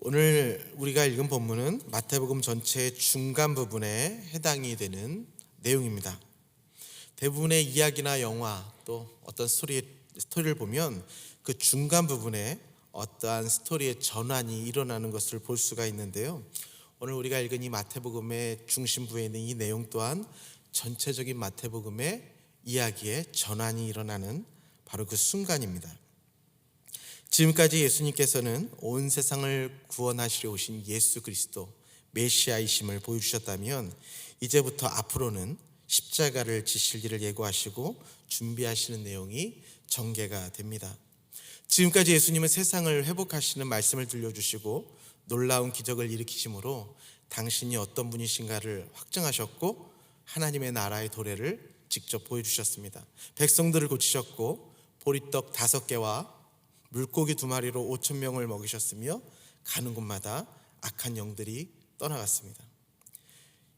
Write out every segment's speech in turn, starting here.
오늘 우리가 읽은 본문은 마태복음 전체의 중간 부분에 해당이 되는 내용입니다. 대부분의 이야기나 영화 또 어떤 스토리를 보면 그 중간 부분에 어떠한 스토리의 전환이 일어나는 것을 볼 수가 있는데요. 오늘 우리가 읽은 이 마태복음의 중심부에 있는 이 내용 또한 전체적인 마태복음의 이야기의 전환이 일어나는 바로 그 순간입니다. 지금까지 예수님께서는 온 세상을 구원하시려 오신 예수 그리스도 메시아이심을 보여주셨다면 이제부터 앞으로는 십자가를 지실 일을 예고하시고 준비하시는 내용이 전개가 됩니다. 지금까지 예수님은 세상을 회복하시는 말씀을 들려주시고 놀라운 기적을 일으키심으로 당신이 어떤 분이신가를 확증하셨고 하나님의 나라의 도래를 직접 보여주셨습니다. 백성들을 고치셨고 보리떡 5개와 물고기 2마리로 5,000명을 먹이셨으며 가는 곳마다 악한 영들이 떠나갔습니다.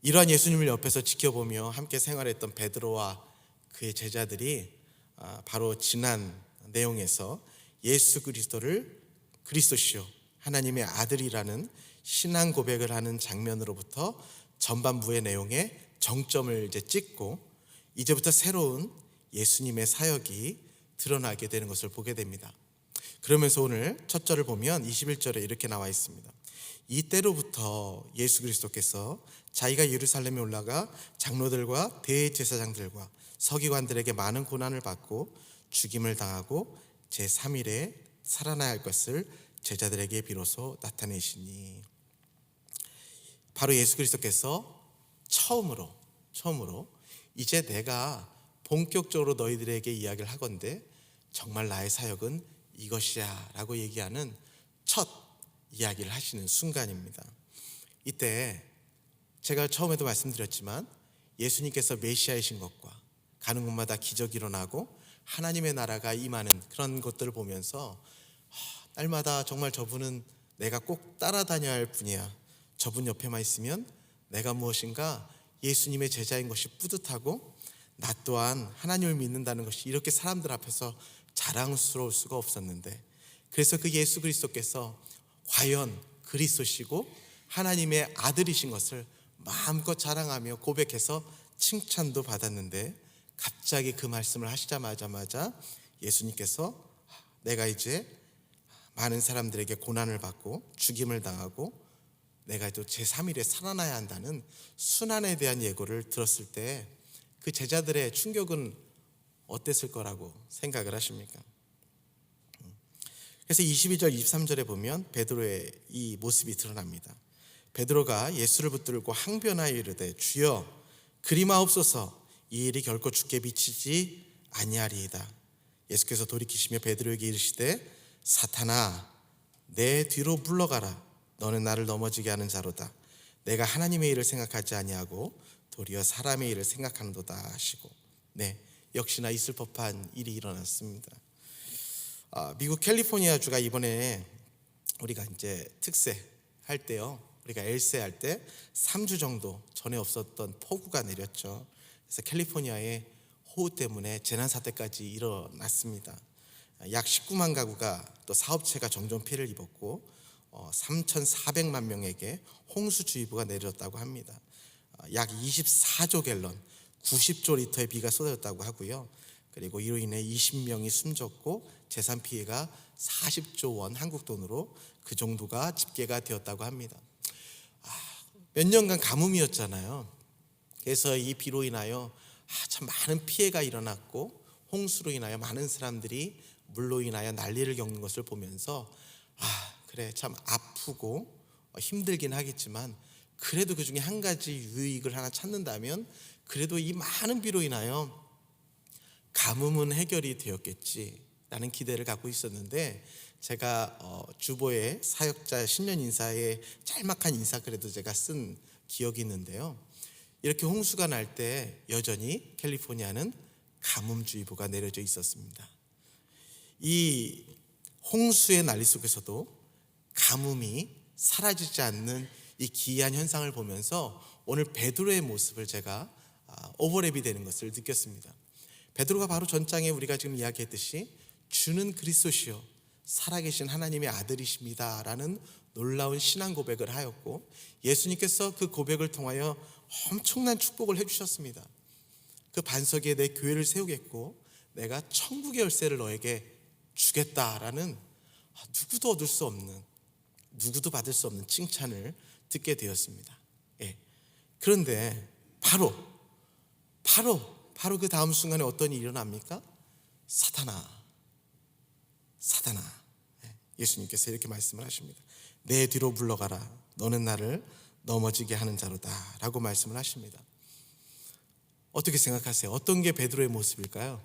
이러한 예수님을 옆에서 지켜보며 함께 생활했던 베드로와 그의 제자들이 바로 지난 내용에서 예수 그리스도를 그리스도시요 하나님의 아들이라는 신앙 고백을 하는 장면으로부터 전반부의 내용에 정점을 찍고 이제부터 새로운 예수님의 사역이 드러나게 되는 것을 보게 됩니다. 그러면서 오늘 첫 절을 보면 21절에 이렇게 나와 있습니다. 이때로부터 예수 그리스도께서 자기가 예루살렘에 올라가 장로들과 대제사장들과 서기관들에게 많은 고난을 받고 죽임을 당하고 제3일에 살아나야 할 것을 제자들에게 비로소 나타내시니, 바로 예수 그리스도께서 처음으로 이제 내가 본격적으로 너희들에게 이야기를 하건대 정말 나의 사역은 이것이야 라고 얘기하는 첫 이야기를 하시는 순간입니다. 이때 제가 처음에도 말씀드렸지만 예수님께서 메시아이신 것과 가는 곳마다 기적이 일어나고 하나님의 나라가 임하는 그런 것들을 보면서 날마다 정말 저분은 내가 꼭 따라다녀야 할 분이야, 저분 옆에만 있으면 내가 무엇인가 예수님의 제자인 것이 뿌듯하고 나 또한 하나님을 믿는다는 것이 이렇게 사람들 앞에서 자랑스러울 수가 없었는데, 그래서 그 예수 그리스도께서 과연 그리스도시고 하나님의 아들이신 것을 마음껏 자랑하며 고백해서 칭찬도 받았는데, 갑자기 그 말씀을 하시자마자 예수님께서 내가 이제 많은 사람들에게 고난을 받고 죽임을 당하고 내가 또 제3일에 살아나야 한다는 순환에 대한 예고를 들었을 때 그 제자들의 충격은 어땠을 거라고 생각을 하십니까? 그래서 22절 23절에 보면 베드로의 이 모습이 드러납니다. 베드로가 예수를 붙들고 항변하여 이르되 주여 그리마옵소서, 이 일이 결코 주께 미치지 아니하리이다. 예수께서 돌이키시며 베드로에게 이르시되 사탄아 내 뒤로 물러가라, 너는 나를 넘어지게 하는 자로다. 내가 하나님의 일을 생각하지 아니하고 도리어 사람의 일을 생각하는도다 하시고, 역시나 있을 법한 일이 일어났습니다. 미국 캘리포니아주가 이번에 우리가 이제 특세 할 때요, 우리가 엘세 할 때 3주 정도 전에 없었던 폭우가 내렸죠. 그래서 캘리포니아에 호우 때문에 재난 사태까지 일어났습니다. 약 19만 가구가 또 사업체가 정전 피해를 입었고 3,400만 명에게 홍수주의보가 내렸다고 합니다. 약 24조 갤런 90조 리터의 비가 쏟아졌다고 하고요. 그리고 이로 인해 20명이 숨졌고 재산 피해가 40조 원 한국 돈으로 그 정도가 집계가 되었다고 합니다. 몇 년간 가뭄이었잖아요. 그래서 이 비로 인하여 참 많은 피해가 일어났고 홍수로 인하여 많은 사람들이 물로 인하여 난리를 겪는 것을 보면서 그래 참 아프고 힘들긴 하겠지만 그래도 그 중에 한 가지 유익을 하나 찾는다면 그래도 이 많은 비로 인하여 가뭄은 해결이 되었겠지라는 기대를 갖고 있었는데, 제가 주보의 사역자 신년 인사에 짤막한 인사 그래도 제가 쓴 기억이 있는데요. 이렇게 홍수가 날 때 여전히 캘리포니아는 가뭄주의보가 내려져 있었습니다. 이 홍수의 난리 속에서도 가뭄이 사라지지 않는 이 기이한 현상을 보면서 오늘 베드로의 모습을 제가 오버랩이 되는 것을 느꼈습니다. 베드로가 바로 전장에 우리가 지금 이야기했듯이 주는 그리스도시요 살아계신 하나님의 아들이십니다 라는 놀라운 신앙 고백을 하였고, 예수님께서 그 고백을 통하여 엄청난 축복을 해주셨습니다. 그 반석에 내 교회를 세우겠고 내가 천국의 열쇠를 너에게 주겠다라는 누구도 얻을 수 없는, 누구도 받을 수 없는 칭찬을 듣게 되었습니다. 예. 그런데 바로 그 다음 순간에 어떤 일이 일어납니까? 사탄아. 예. 예수님께서 이렇게 말씀을 하십니다. 내 뒤로 물러가라. 너는 나를 넘어지게 하는 자로다 라고 말씀을 하십니다. 어떻게 생각하세요? 어떤 게 베드로의 모습일까요?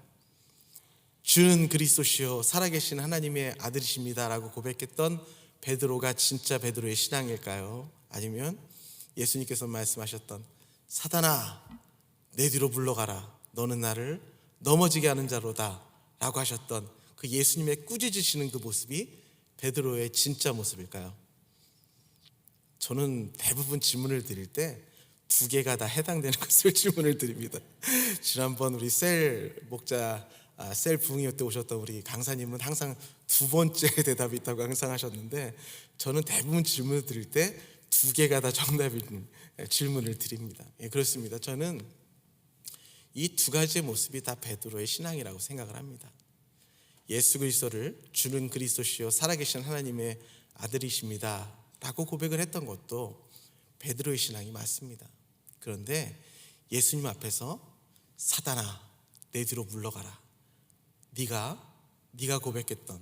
주는 그리스도시요 살아계신 하나님의 아들이십니다 라고 고백했던 베드로가 진짜 베드로의 신앙일까요? 아니면 예수님께서 말씀하셨던 사탄아 내 뒤로 물러가라. 너는 나를 넘어지게 하는 자로다 라고 하셨던 그 예수님의 꾸짖으시는 그 모습이 베드로의 진짜 모습일까요? 저는 대부분 질문을 드릴 때 두 개가 다 해당되는 것을 질문을 드립니다. 지난번 우리 셀 목자, 셀 부흥회 때 오셨던 우리 강사님은 항상 두 번째 대답이 있다고 항상 하셨는데, 저는 대부분 질문을 드릴 때 두 개가 다 정답인 질문을 드립니다. 예, 그렇습니다. 저는 이 두 가지의 모습이 다 베드로의 신앙이라고 생각을 합니다. 예수 그리스도를 주는 그리스도시요 살아계신 하나님의 아들이십니다 라고 고백을 했던 것도 베드로의 신앙이 맞습니다. 그런데 예수님 앞에서 사단아 내 뒤로 물러가라. 네가 고백했던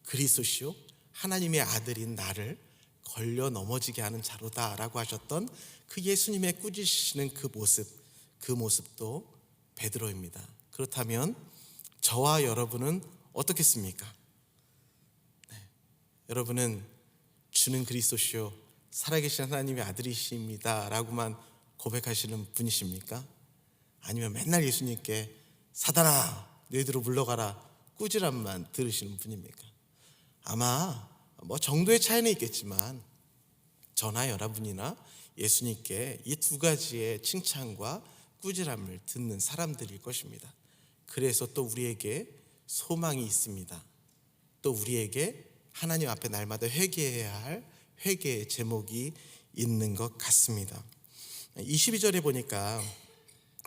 그리스도시요 하나님의 아들인 나를 걸려 넘어지게 하는 자로다 라고 하셨던 그 예수님의 꾸짖으시는 그 모습도 베드로입니다. 그렇다면 저와 여러분은 어떻겠습니까? 네. 여러분은 주는 그리스도시요 살아계신 하나님의 아들이십니다 라고만 고백하시는 분이십니까? 아니면 맨날 예수님께 사단아 내 뒤로 물러가라 꾸지람만 들으시는 분입니까? 아마 정도의 차이는 있겠지만 저나 여러분이나 예수님께 이 두 가지의 칭찬과 꾸지람을 듣는 사람들일 것입니다. 그래서 또 우리에게 소망이 있습니다. 또 우리에게 하나님 앞에 날마다 회개해야 할 회개의 제목이 있는 것 같습니다. 22절에 보니까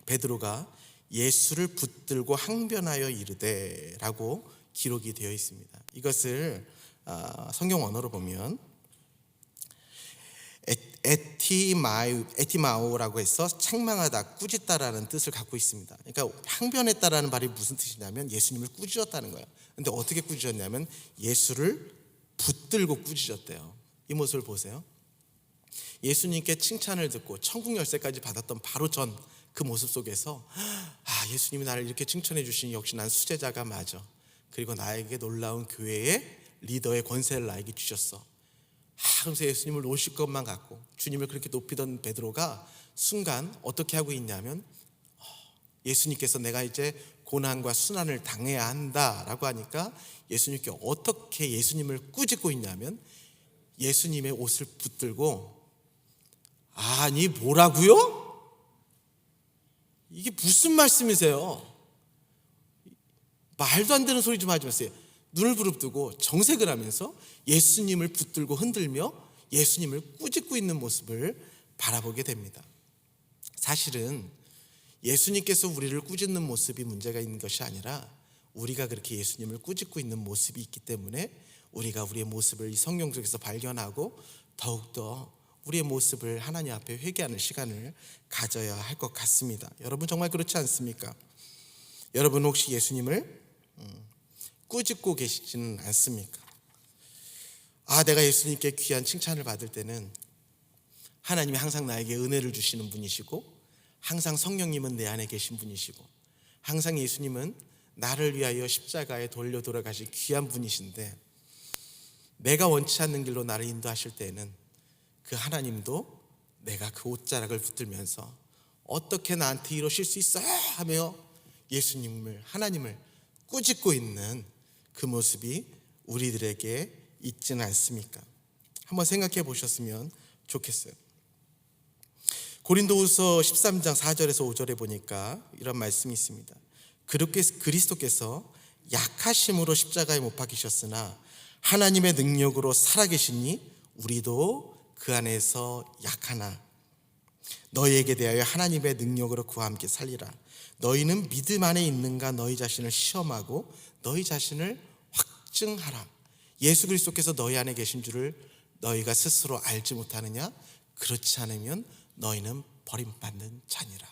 베드로가 예수를 붙들고 항변하여 이르되 라고 기록이 되어 있습니다. 이것을 성경 원어로 보면 에티마오라고 해서 책망하다, 꾸짖다라는 뜻을 갖고 있습니다. 그러니까 항변했다라는 말이 무슨 뜻이냐면 예수님을 꾸짖었다는 거예요. 근데 어떻게 꾸짖었냐면 예수를 붙들고 꾸짖었대요. 이 모습을 보세요. 예수님께 칭찬을 듣고 천국 열쇠까지 받았던 바로 전 그 모습 속에서 예수님이 나를 이렇게 칭찬해 주시니 역시 난 수제자가 맞아. 그리고 나에게 놀라운 교회의 리더의 권세를 나에게 주셨어. 그러면서 예수님을 놓으실 것만 같고 주님을 그렇게 높이던 베드로가 순간 어떻게 하고 있냐면 예수님께서 내가 이제 고난과 순환을 당해야 한다라고 하니까 예수님께 어떻게 예수님을 꾸짖고 있냐면 예수님의 옷을 붙들고 아니 뭐라고요? 이게 무슨 말씀이세요? 말도 안 되는 소리 좀 하지 마세요. 눈을 부릅뜨고 정색을 하면서 예수님을 붙들고 흔들며 예수님을 꾸짖고 있는 모습을 바라보게 됩니다. 사실은 예수님께서 우리를 꾸짖는 모습이 문제가 있는 것이 아니라 우리가 그렇게 예수님을 꾸짖고 있는 모습이 있기 때문에 우리가 우리의 모습을 이 성경 속에서 발견하고 더욱더 우리의 모습을 하나님 앞에 회개하는 시간을 가져야 할 것 같습니다. 여러분 정말 그렇지 않습니까? 여러분 혹시 예수님을 꾸짖고 계시지는 않습니까? 내가 예수님께 귀한 칭찬을 받을 때는 하나님이 항상 나에게 은혜를 주시는 분이시고 항상 성령님은 내 안에 계신 분이시고 항상 예수님은 나를 위하여 십자가에 돌아가실 귀한 분이신데 내가 원치 않는 길로 나를 인도하실 때에는 그 하나님도 내가 그 옷자락을 붙들면서 어떻게 나한테 이러실 수 있어요? 하며 예수님을 하나님을 꾸짖고 있는 그 모습이 우리들에게 있지는 않습니까? 한번 생각해 보셨으면 좋겠어요. 고린도후서 13장 4절에서 5절에 보니까 이런 말씀이 있습니다. 그리스도께서 약하심으로 십자가에 못 박히셨으나 하나님의 능력으로 살아계시니 우리도 그 안에서 약하나 너희에게 대하여 하나님의 능력으로 그와 함께 살리라. 너희는 믿음 안에 있는가 너희 자신을 시험하고 너희 자신을 확증하라. 예수 그리스도께서 너희 안에 계신 줄을 너희가 스스로 알지 못하느냐? 그렇지 않으면 너희는 버림받는 자니라.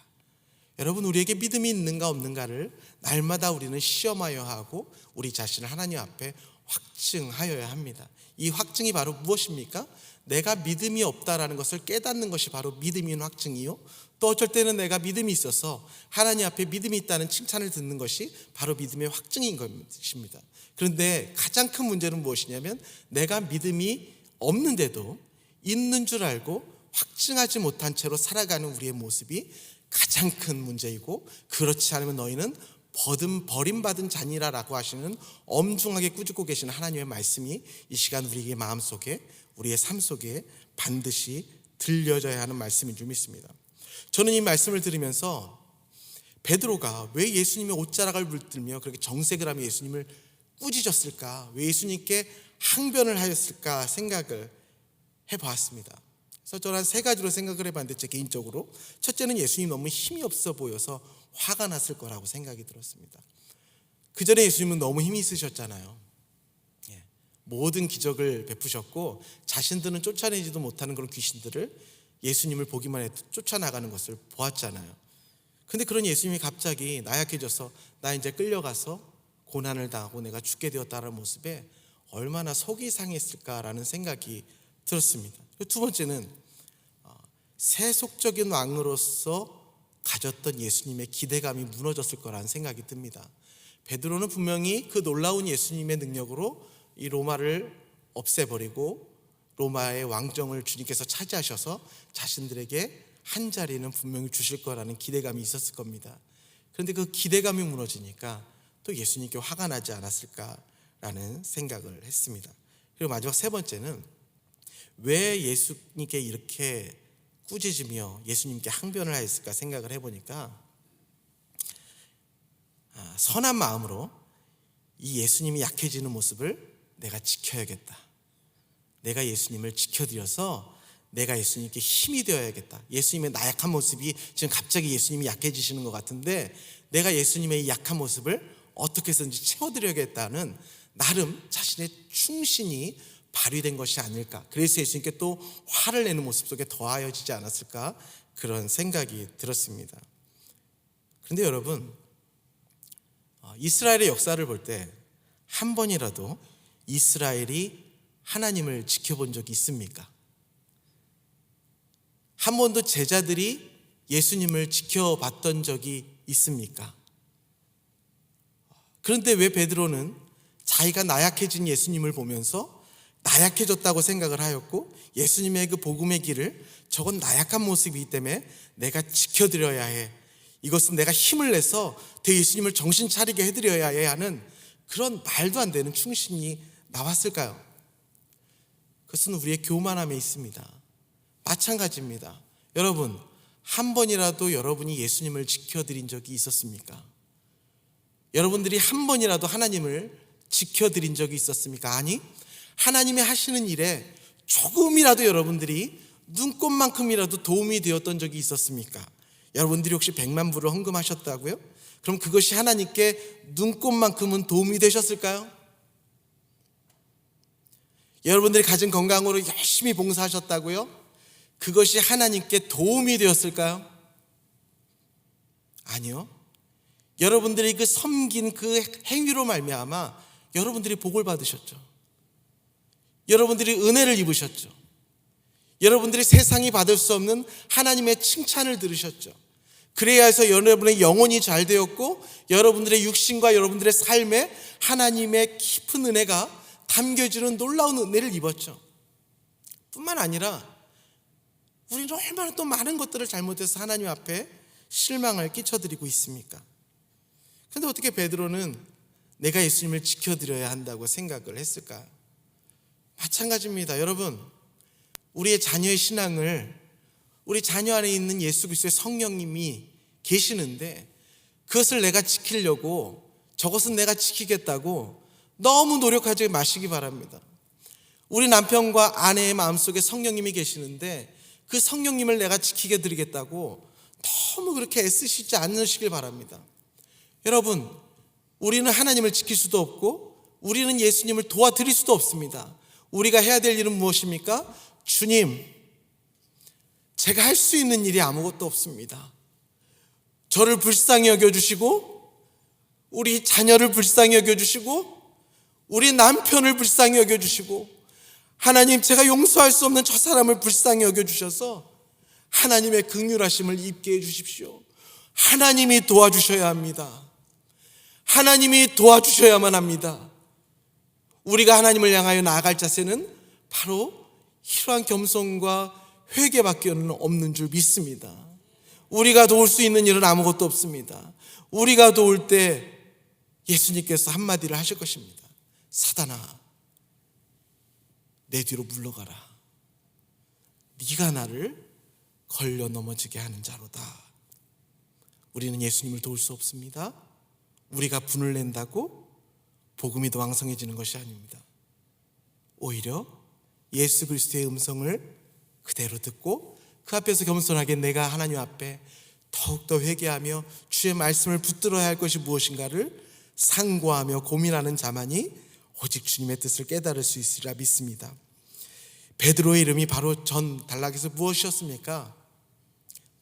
여러분, 우리에게 믿음이 있는가 없는가를 날마다 우리는 시험하여야 하고 우리 자신을 하나님 앞에 확증하여야 합니다. 이 확증이 바로 무엇입니까? 내가 믿음이 없다라는 것을 깨닫는 것이 바로 믿음인 확증이요, 또 어쩔 때는 내가 믿음이 있어서 하나님 앞에 믿음이 있다는 칭찬을 듣는 것이 바로 믿음의 확증인 것입니다. 그런데 가장 큰 문제는 무엇이냐면 내가 믿음이 없는데도 있는 줄 알고 확증하지 못한 채로 살아가는 우리의 모습이 가장 큰 문제이고, 그렇지 않으면 너희는 버림받은 자니라라고 하시는 엄중하게 꾸짖고 계시는 하나님의 말씀이 이 시간 우리의 마음속에, 우리의 삶 속에 반드시 들려져야 하는 말씀인 줄 믿습니다. 저는 이 말씀을 들으면서 베드로가 왜 예수님의 옷자락을 물들며 그렇게 정색을 하며 예수님을 꾸짖었을까, 왜 예수님께 항변을 하였을까 생각을 해보았습니다. 그래서 저는 한 세 가지로 생각을 해봤는데, 제 개인적으로 첫째는 예수님 너무 힘이 없어 보여서 화가 났을 거라고 생각이 들었습니다. 그 전에 예수님은 너무 힘이 있으셨잖아요. 모든 기적을 베푸셨고 자신들은 쫓아내지도 못하는 그런 귀신들을 예수님을 보기만 해도 쫓아나가는 것을 보았잖아요. 근데 그런 예수님이 갑자기 나약해져서 나 이제 끌려가서 고난을 당하고 내가 죽게 되었다는 모습에 얼마나 속이 상했을까라는 생각이 들었습니다. 두 번째는 세속적인 왕으로서 가졌던 예수님의 기대감이 무너졌을 거라는 생각이 듭니다. 베드로는 분명히 그 놀라운 예수님의 능력으로 이 로마를 없애버리고 로마의 왕정을 주님께서 차지하셔서 자신들에게 한 자리는 분명히 주실 거라는 기대감이 있었을 겁니다. 그런데 그 기대감이 무너지니까 또 예수님께 화가 나지 않았을까라는 생각을 했습니다. 그리고 마지막 세 번째는 왜 예수님께 이렇게 꾸짖으며 예수님께 항변을 하였을까 생각을 해보니까 선한 마음으로 이 예수님이 약해지는 모습을 내가 지켜야겠다, 내가 예수님을 지켜드려서 내가 예수님께 힘이 되어야겠다, 예수님의 나약한 모습이 지금 갑자기 예수님이 약해지시는 것 같은데 내가 예수님의 이 약한 모습을 어떻게 해서든지 채워드려야겠다는 나름 자신의 충신이 발휘된 것이 아닐까, 그래서 예수님께 또 화를 내는 모습 속에 더하여지지 않았을까, 그런 생각이 들었습니다. 그런데 여러분, 이스라엘의 역사를 볼 때 한 번이라도 이스라엘이 하나님을 지켜본 적이 있습니까? 한 번도 제자들이 예수님을 지켜봤던 적이 있습니까? 그런데 왜 베드로는 자기가 나약해진 예수님을 보면서 나약해졌다고 생각을 하였고 예수님의 그 복음의 길을 저건 나약한 모습이기 때문에 내가 지켜드려야 해, 이것은 내가 힘을 내서 대 예수님을 정신 차리게 해드려야 해 하는 그런 말도 안 되는 충신이 나왔을까요? 그것은 우리의 교만함에 있습니다. 마찬가지입니다. 여러분, 한 번이라도 여러분이 예수님을 지켜드린 적이 있었습니까? 여러분들이 한 번이라도 하나님을 지켜드린 적이 있었습니까? 아니, 하나님이 하시는 일에 조금이라도 여러분들이 눈꼽만큼이라도 도움이 되었던 적이 있었습니까? 여러분들이 혹시 100만 불을 헌금하셨다고요? 그럼 그것이 하나님께 눈꼽만큼은 도움이 되셨을까요? 여러분들이 가진 건강으로 열심히 봉사하셨다고요? 그것이 하나님께 도움이 되었을까요? 아니요. 여러분들이 그 섬긴 그 행위로 말미암아 여러분들이 복을 받으셨죠. 여러분들이 은혜를 입으셨죠. 여러분들이 세상이 받을 수 없는 하나님의 칭찬을 들으셨죠. 그래야 해서 여러분의 영혼이 잘 되었고 여러분들의 육신과 여러분들의 삶에 하나님의 깊은 은혜가 담겨지는 놀라운 은혜를 입었죠. 뿐만 아니라 우리는 얼마나 또 많은 것들을 잘못해서 하나님 앞에 실망을 끼쳐드리고 있습니까? 그런데 어떻게 베드로는 내가 예수님을 지켜드려야 한다고 생각을 했을까? 마찬가지입니다. 여러분, 우리의 자녀의 신앙을, 우리 자녀 안에 있는 예수 그리스도의 성령님이 계시는데 그것을 내가 지키려고, 저것은 내가 지키겠다고 너무 노력하지 마시기 바랍니다. 우리 남편과 아내의 마음속에 성령님이 계시는데 그 성령님을 내가 지키게 드리겠다고 너무 그렇게 애쓰시지 않으시길 바랍니다. 여러분, 우리는 하나님을 지킬 수도 없고 우리는 예수님을 도와드릴 수도 없습니다. 우리가 해야 될 일은 무엇입니까? 주님, 제가 할 수 있는 일이 아무것도 없습니다. 저를 불쌍히 여겨주시고 우리 자녀를 불쌍히 여겨주시고 우리 남편을 불쌍히 여겨주시고 하나님, 제가 용서할 수 없는 저 사람을 불쌍히 여겨주셔서 하나님의 긍휼하심을 입게 해주십시오. 하나님이 도와주셔야 합니다. 하나님이 도와주셔야만 합니다. 우리가 하나님을 향하여 나아갈 자세는 바로 이러한 겸손과 회개밖에 없는 줄 믿습니다. 우리가 도울 수 있는 일은 아무것도 없습니다. 우리가 도울 때 예수님께서 한마디를 하실 것입니다. 사단아, 내 뒤로 물러가라. 네가 나를 걸려 넘어지게 하는 자로다. 우리는 예수님을 도울 수 없습니다. 우리가 분을 낸다고 복음이 더 왕성해지는 것이 아닙니다. 오히려 예수 그리스도의 음성을 그대로 듣고 그 앞에서 겸손하게 내가 하나님 앞에 더욱더 회개하며 주의 말씀을 붙들어야 할 것이 무엇인가를 상고하며 고민하는 자만이 오직 주님의 뜻을 깨달을 수 있으리라 믿습니다. 베드로의 이름이 바로 전 단락에서 무엇이었습니까?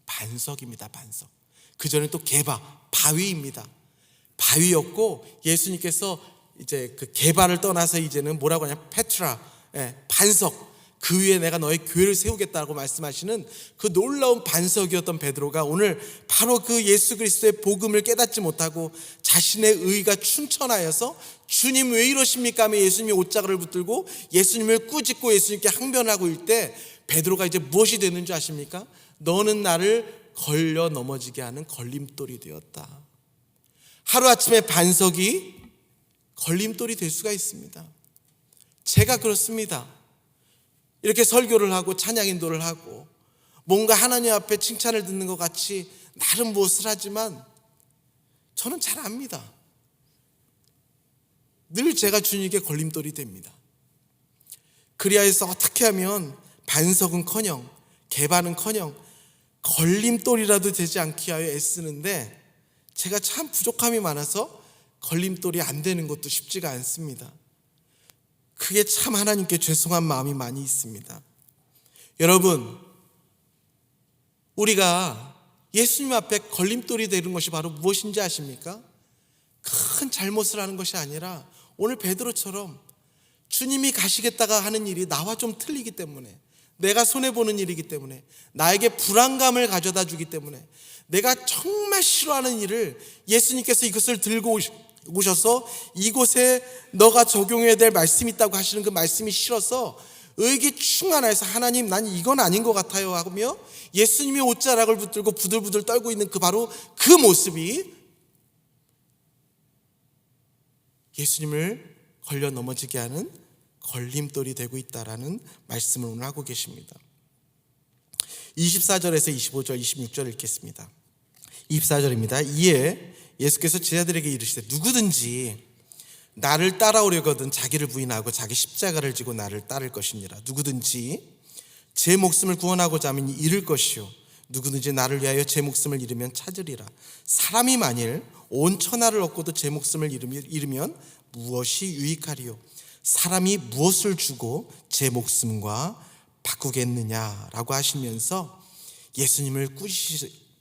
반석입니다. 반석. 그 전에 또 게바, 바위입니다. 바위였고 예수님께서 이제 그 게바를 떠나서 이제는 뭐라고 하냐, 페트라, 반석, 그 위에 내가 너의 교회를 세우겠다고 말씀하시는 그 놀라운 반석이었던 베드로가 오늘 바로 그 예수 그리스도의 복음을 깨닫지 못하고 자신의 의가 춘천하여서 주님 왜 이러십니까 하며 예수님의 옷자락을 붙들고 예수님을 꾸짖고 예수님께 항변하고 있을 때 베드로가 이제 무엇이 되는 줄 아십니까? 너는 나를 걸려 넘어지게 하는 걸림돌이 되었다. 하루아침에 반석이 걸림돌이 될 수가 있습니다. 제가 그렇습니다. 이렇게 설교를 하고 찬양 인도를 하고 뭔가 하나님 앞에 칭찬을 듣는 것 같이 나름 무엇을 하지만 저는 잘 압니다. 늘 제가 주님께 걸림돌이 됩니다. 그리하여서 어떻게 하면 반석은커녕 개반은커녕 걸림돌이라도 되지 않게 하여 애쓰는데 제가 참 부족함이 많아서 걸림돌이 안 되는 것도 쉽지가 않습니다. 그게 참 하나님께 죄송한 마음이 많이 있습니다. 여러분, 우리가 예수님 앞에 걸림돌이 되는 것이 바로 무엇인지 아십니까? 큰 잘못을 하는 것이 아니라 오늘 베드로처럼 주님이 가시겠다가 하는 일이 나와 좀 틀리기 때문에, 내가 손해보는 일이기 때문에, 나에게 불안감을 가져다 주기 때문에, 내가 정말 싫어하는 일을 예수님께서 이것을 들고 오셔서 이곳에 너가 적용해야 될 말씀이 있다고 하시는 그 말씀이 싫어서 의기 충만해서 하나님, 난 이건 아닌 것 같아요 하며 예수님의 옷자락을 붙들고 부들부들 떨고 있는 그 바로 그 모습이 예수님을 걸려 넘어지게 하는 걸림돌이 되고 있다라는 말씀을 오늘 하고 계십니다. 24절에서 25절, 26절 읽겠습니다. 24절입니다. 이에 예수께서 제자들에게 이르시되 누구든지 나를 따라오려거든 자기를 부인하고 자기 십자가를 지고 나를 따를 것이니라. 누구든지 제 목숨을 구원하고자 하면 잃을 것이요 누구든지 나를 위하여 제 목숨을 잃으면 찾으리라. 사람이 만일 온 천하를 얻고도 제 목숨을 잃으면 무엇이 유익하리요? 사람이 무엇을 주고 제 목숨과 바꾸겠느냐라고 하시면서 예수님을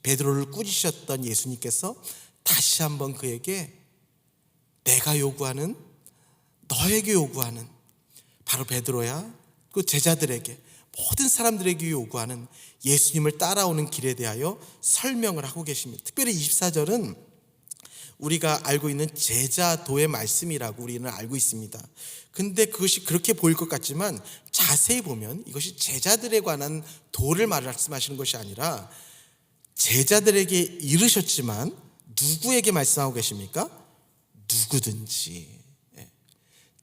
베드로를 꾸짖으셨던 예수님께서 다시 한번 그에게 내가 요구하는, 너에게 요구하는, 바로 베드로야 그 제자들에게, 모든 사람들에게 요구하는 예수님을 따라오는 길에 대하여 설명을 하고 계십니다. 특별히 24절은 우리가 알고 있는 제자도의 말씀이라고 우리는 알고 있습니다. 근데 그것이 그렇게 보일 것 같지만 자세히 보면 이것이 제자들에 관한 도를 말씀하시는 것이 아니라 제자들에게 이르셨지만 누구에게 말씀하고 계십니까? 누구든지.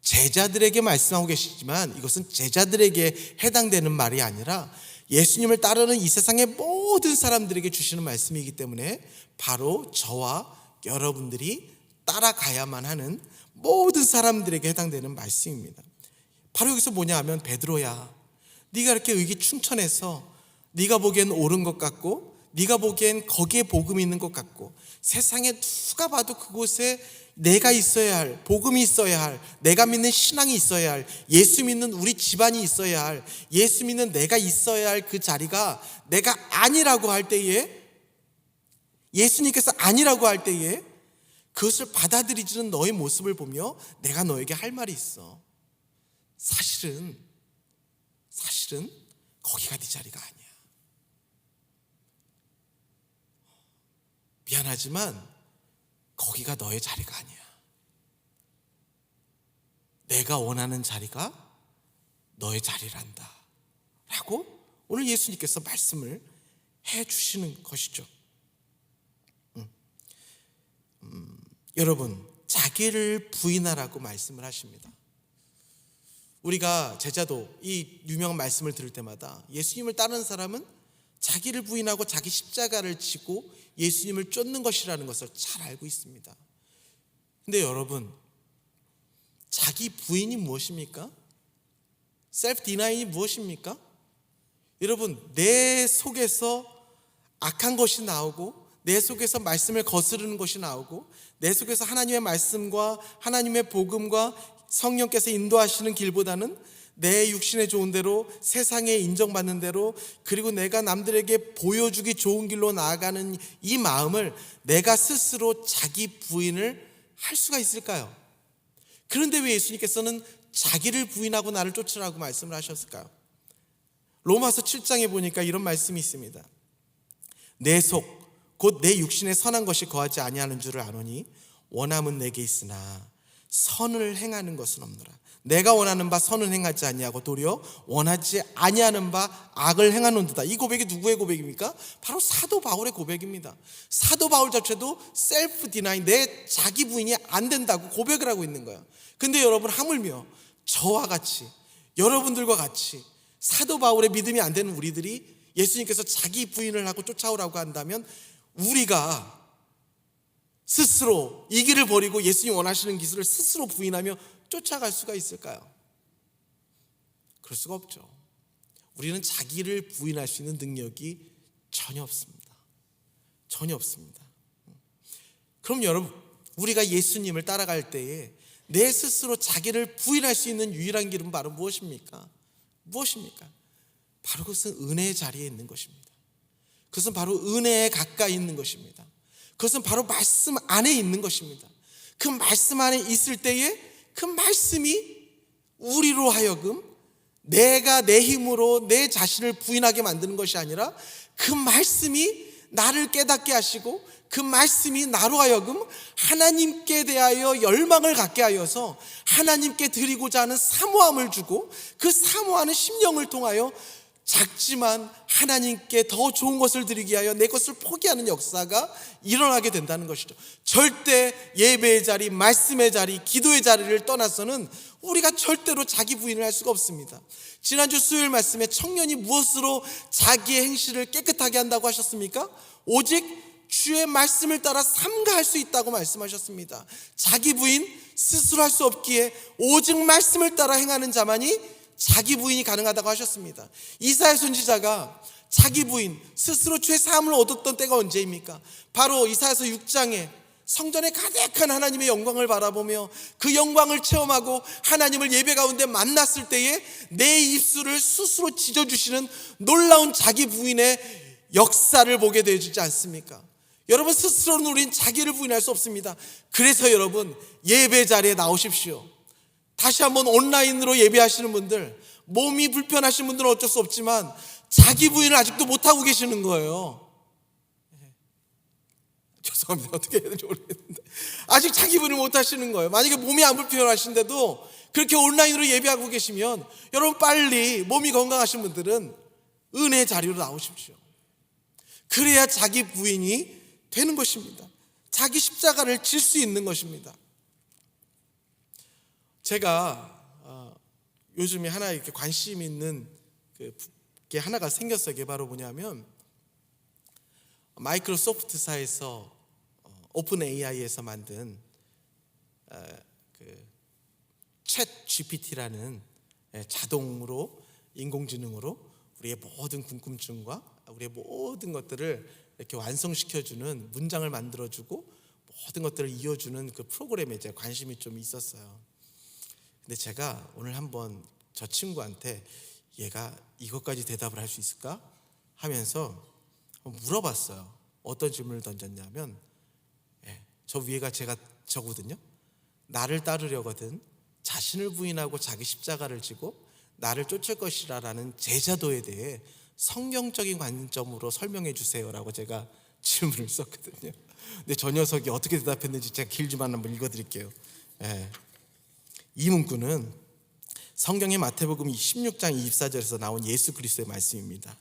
제자들에게 말씀하고 계시지만 이것은 제자들에게 해당되는 말이 아니라 예수님을 따르는 이 세상의 모든 사람들에게 주시는 말씀이기 때문에 바로 저와 여러분들이 따라가야만 하는, 모든 사람들에게 해당되는 말씀입니다. 바로 여기서 뭐냐 하면, 베드로야, 네가 이렇게 의기 충천해서 네가 보기엔 옳은 것 같고, 네가 보기엔 거기에 복음이 있는 것 같고, 세상에 누가 봐도 그곳에 내가 있어야 할, 복음이 있어야 할, 내가 믿는 신앙이 있어야 할, 예수 믿는 우리 집안이 있어야 할, 예수 믿는 내가 있어야 할 그 자리가 내가 아니라고 할 때에, 예수님께서 아니라고 할 때에 그것을 받아들이지는 너의 모습을 보며 내가 너에게 할 말이 있어. 사실은 거기가 네 자리가 아니야. 미안하지만 거기가 너의 자리가 아니야. 내가 원하는 자리가 너의 자리란다 라고 오늘 예수님께서 말씀을 해주시는 것이죠. 여러분, 자기를 부인하라고 말씀을 하십니다. 우리가 제자도 이 유명한 말씀을 들을 때마다 예수님을 따르는 사람은 자기를 부인하고 자기 십자가를 지고 예수님을 쫓는 것이라는 것을 잘 알고 있습니다. 근데 여러분, 자기 부인이 무엇입니까? 셀프 디나인이 무엇입니까? 여러분, 내 속에서 악한 것이 나오고, 내 속에서 말씀을 거스르는 것이 나오고, 내 속에서 하나님의 말씀과 하나님의 복음과 성령께서 인도하시는 길보다는 내 육신에 좋은 대로, 세상에 인정받는 대로, 그리고 내가 남들에게 보여주기 좋은 길로 나아가는 이 마음을 내가 스스로 자기 부인을 할 수가 있을까요? 그런데 왜 예수님께서는 자기를 부인하고 나를 쫓으라고 말씀을 하셨을까요? 로마서 7장에 보니까 이런 말씀이 있습니다. 내 속 곧 내 육신에 선한 것이 거하지 아니하는 줄을 아노니 원함은 내게 있으나 선을 행하는 것은 없노라. 내가 원하는 바 선을 행하지 아니하고 도리어 원하지 아니하는 바 악을 행하는도다. 이 고백이 누구의 고백입니까? 바로 사도 바울의 고백입니다. 사도 바울 자체도 셀프 디나인, 내 자기 부인이 안 된다고 고백을 하고 있는 거예요. 근데 여러분, 하물며 저와 같이, 여러분들과 같이 사도 바울의 믿음이 안 되는 우리들이 예수님께서 자기 부인을 하고 쫓아오라고 한다면, 우리가 스스로 이 길을 버리고 예수님 원하시는 기술을 스스로 부인하며 쫓아갈 수가 있을까요? 그럴 수가 없죠. 우리는 자기를 부인할 수 있는 능력이 전혀 없습니다. 전혀 없습니다. 그럼 여러분, 우리가 예수님을 따라갈 때에 내 스스로 자기를 부인할 수 있는 유일한 길은 바로 무엇입니까? 무엇입니까? 바로 그것은 은혜의 자리에 있는 것입니다. 그것은 바로 은혜에 가까이 있는 것입니다. 그것은 바로 말씀 안에 있는 것입니다. 그 말씀 안에 있을 때에 그 말씀이 우리로 하여금 내가 내 힘으로 내 자신을 부인하게 만드는 것이 아니라, 그 말씀이 나를 깨닫게 하시고 그 말씀이 나로 하여금 하나님께 대하여 열망을 갖게 하여서 하나님께 드리고자 하는 사모함을 주고, 그 사모하는 심령을 통하여 작지만 하나님께 더 좋은 것을 드리기 위하여 내 것을 포기하는 역사가 일어나게 된다는 것이죠. 절대 예배의 자리, 말씀의 자리, 기도의 자리를 떠나서는 우리가 절대로 자기 부인을 할 수가 없습니다. 지난주 수요일 말씀에 청년이 무엇으로 자기의 행실을 깨끗하게 한다고 하셨습니까? 오직 주의 말씀을 따라 삼가할 수 있다고 말씀하셨습니다. 자기 부인 스스로 할 수 없기에 오직 말씀을 따라 행하는 자만이 자기 부인이 가능하다고 하셨습니다. 이사야 선지자가 자기 부인 스스로 죄 사함을 얻었던 때가 언제입니까? 바로 이사야서 6장에 성전에 가득한 하나님의 영광을 바라보며 그 영광을 체험하고 하나님을 예배 가운데 만났을 때에 내 입술을 스스로 찢어주시는 놀라운 자기 부인의 역사를 보게 되어주지 않습니까? 여러분, 스스로는 우린 자기를 부인할 수 없습니다. 그래서 여러분, 예배 자리에 나오십시오. 다시 한번 온라인으로 예배하시는 분들, 몸이 불편하신 분들은 어쩔 수 없지만 자기 부인을 아직도 못하고 계시는 거예요. 죄송합니다. 어떻게 해야 될지 모르겠는데 아직 자기 부인을 못하시는 거예요. 만약에 몸이 안 불편하신데도 그렇게 온라인으로 예배하고 계시면, 여러분 빨리 몸이 건강하신 분들은 은혜의 자리로 나오십시오. 그래야 자기 부인이 되는 것입니다. 자기 십자가를 질 수 있는 것입니다. 제가 요즘에 하나 이렇게 관심 있는 게 하나가 생겼어요. 그게 바로 뭐냐면, 마이크로소프트사에서 오픈 AI에서 만든 그 챗 GPT라는 자동으로 인공지능으로 우리의 모든 궁금증과 우리의 모든 것들을 이렇게 완성시켜주는 문장을 만들어주고 모든 것들을 이어주는 그 프로그램에 이제 관심이 좀 있었어요. 근데 제가 오늘 한번 저 친구한테 얘가 이것까지 대답을 할 수 있을까 하면서 물어봤어요. 어떤 질문을 던졌냐면 저 위에가 제가 저거든요. 나를 따르려거든 자신을 부인하고 자기 십자가를 지고 나를 쫓을 것이라라는 제자도에 대해 성경적인 관점으로 설명해 주세요라고 제가 질문을 썼거든요. 근데 저 녀석이 어떻게 대답했는지 제가 길지만 한번 읽어드릴게요. 이 문구는 성경의 마태복음 16장 24절에서 나온 예수 그리스도의 말씀입니다.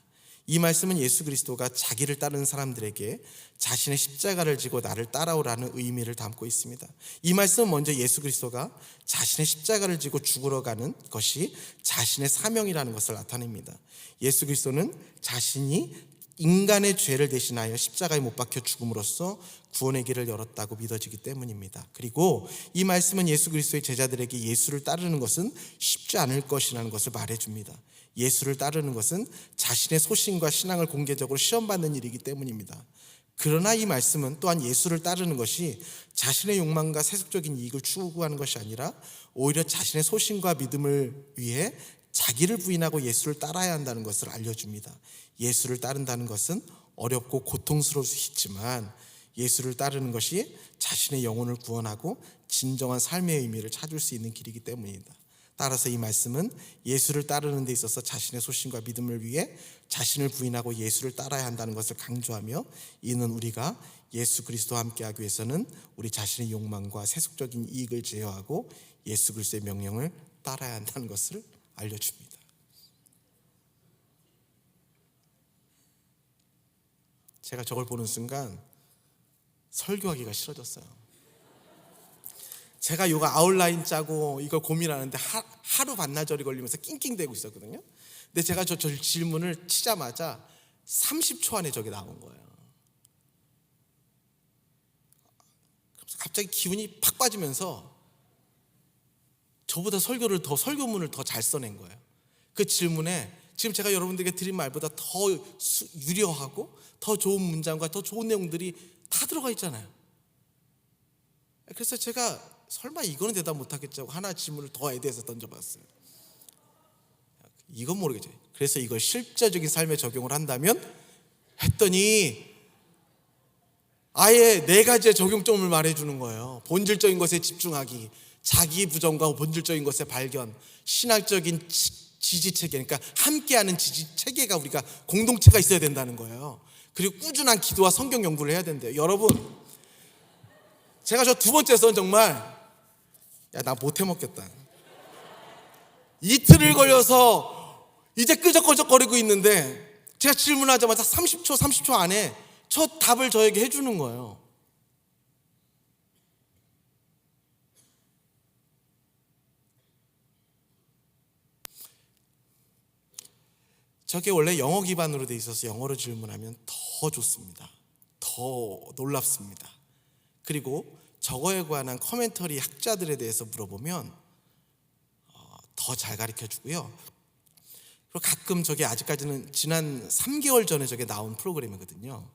이 말씀은 예수 그리스도가 자기를 따르는 사람들에게 자신의 십자가를 지고 나를 따라오라는 의미를 담고 있습니다. 이 말씀은 먼저 예수 그리스도가 자신의 십자가를 지고 죽으러 가는 것이 자신의 사명이라는 것을 나타냅니다. 예수 그리스도는 자신이 인간의 죄를 대신하여 십자가에 못 박혀 죽음으로써 구원의 길을 열었다고 믿어지기 때문입니다. 그리고 이 말씀은 예수 그리스도의 제자들에게 예수를 따르는 것은 쉽지 않을 것이라는 것을 말해줍니다. 예수를 따르는 것은 자신의 소신과 신앙을 공개적으로 시험받는 일이기 때문입니다. 그러나 이 말씀은 또한 예수를 따르는 것이 자신의 욕망과 세속적인 이익을 추구하는 것이 아니라 오히려 자신의 소신과 믿음을 위해 자기를 부인하고 예수를 따라야 한다는 것을 알려줍니다. 예수를 따른다는 것은 어렵고 고통스러울 수 있지만 예수를 따르는 것이 자신의 영혼을 구원하고 진정한 삶의 의미를 찾을 수 있는 길이기 때문입니다. 따라서 이 말씀은 예수를 따르는 데 있어서 자신의 소신과 믿음을 위해 자신을 부인하고 예수를 따라야 한다는 것을 강조하며, 이는 우리가 예수 그리스도와 함께하기 위해서는 우리 자신의 욕망과 세속적인 이익을 제어하고 예수 그리스도의 명령을 따라야 한다는 것을 알려줍니다. 제가 저걸 보는 순간 설교하기가 싫어졌어요. 제가 이거 아웃라인 짜고 이걸 고민하는데 하루 반나절이 걸리면서 낑낑대고 있었거든요. 근데 제가 저 질문을 치자마자 30초 안에 저게 나온 거예요. 그래서 갑자기 기운이 팍 빠지면서 저보다 설교문을 더 잘 써낸 거예요. 그 질문에 지금 제가 여러분들에게 드린 말보다 더 유려하고 더 좋은 문장과 더 좋은 내용들이 다 들어가 있잖아요. 그래서 제가 설마 이거는 대답 못하겠지 하고 하나 질문을 더 애대해서 던져봤어요. 이건 모르겠죠. 그래서 이걸 실제적인 삶에 적용을 한다면 했더니 아예 4가지의 적용점을 말해주는 거예요. 본질적인 것에 집중하기, 자기 부정과 본질적인 것의 발견, 신학적인 지지체계, 그러니까 함께하는 지지체계가 우리가 공동체가 있어야 된다는 거예요. 그리고 꾸준한 기도와 성경 연구를 해야 된대요. 여러분, 제가 저 두 번째 선 정말 나 못 해먹겠다. 이틀을 걸려서 이제 끄적끄적거리고 있는데 제가 질문하자마자 30초 안에 첫 답을 저에게 해주는 거예요. 저게 원래 영어 기반으로 돼 있어서 영어로 질문하면 더 좋습니다. 더 놀랍습니다. 그리고 저거에 관한 커멘터리 학자들에 대해서 물어보면 더 잘 가르쳐 주고요. 그리고 가끔 저게 아직까지는 지난 3개월 전에 저게 나온 프로그램이거든요.